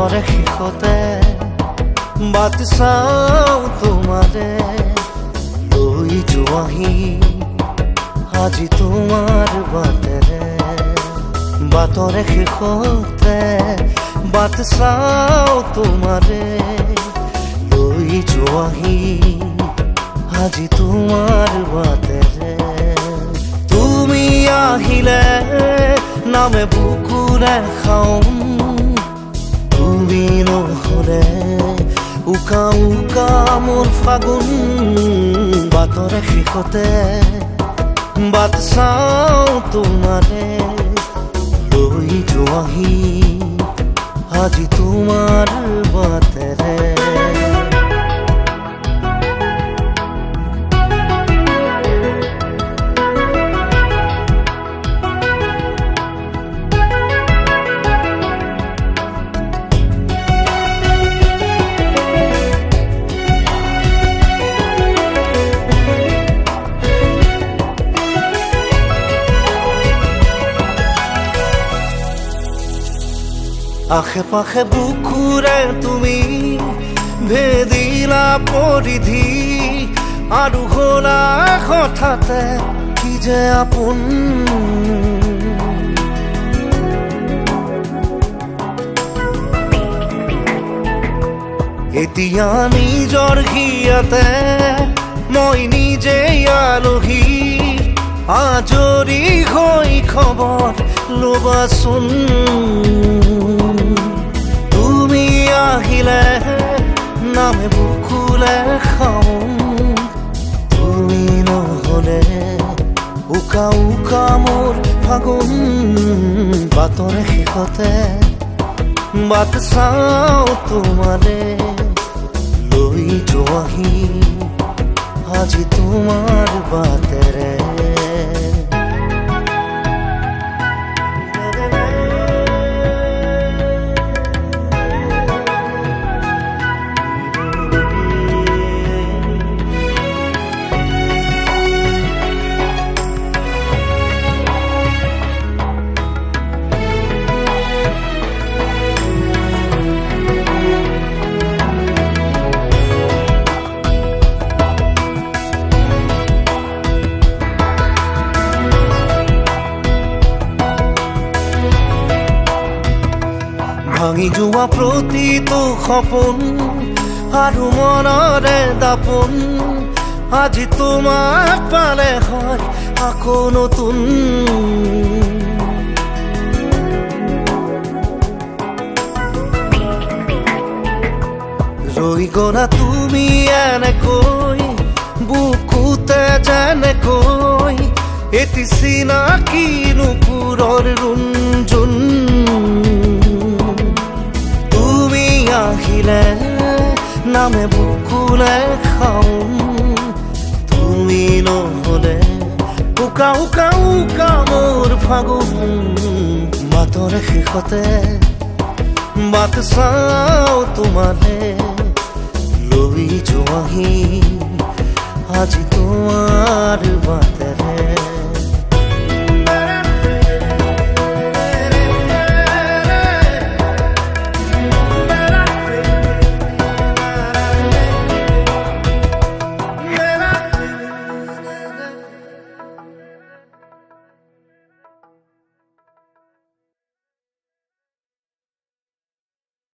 বাটৰে শেষতে বাট চাওঁ তোমাৰে লৈ যোৱাহি আজি তোমাৰ বাটেৰে বাটৰে শেষতে বাট চাওঁ তোমাৰে লৈ যোৱাহি আজি তোমাৰ বাটেৰে তুমি আহিলে নামে বুকুৰে খাওঁ তুমি নহ'লে উকা উকা মোৰ ফাগুন বাটৰে শেষতে বাট চাওঁ তোমাৰে লৈ যোৱাহি আজি তোমাৰ বাটেৰে আশে পাশে বুকুৰে তুমি ভেদিলা পৰিধি আৰু হ'লা হঠাতে কি যে আপোন এতিয়া নিজৰ হিয়াতে মই নিজে আলহী আজৰি হৈ খবৰ ল'বাচোন তুমি আহিলে নামে বুকুলে খাওঁ তুমি নহ'লে উকা উকা মোৰ ফাগুন বাটৰে শেষতে বাট চাওঁ তোমাৰে লৈ যোৱাহি আজি তোমাৰ বাটেৰে ভাঙি যোৱা প্ৰতিটো সপোন আৰু মনৰে দাপোন আজি তোমাক পালে হয় আকৌ নতুন ৰৈ গ'লা তুমি এনেকৈ বুকুতে যেনেকৈ এটি চিনাকি নুপুৰৰ ৰুণজুন আহিলে নামে বুকুলে খাওঁ তুমি নহ'লে উকা উকা উকা মোৰ ফাগুন বাটৰে শেষতে বাট চাওঁ তোমাৰে লৈ যোৱাহি আজি তোমাৰ বাটেৰে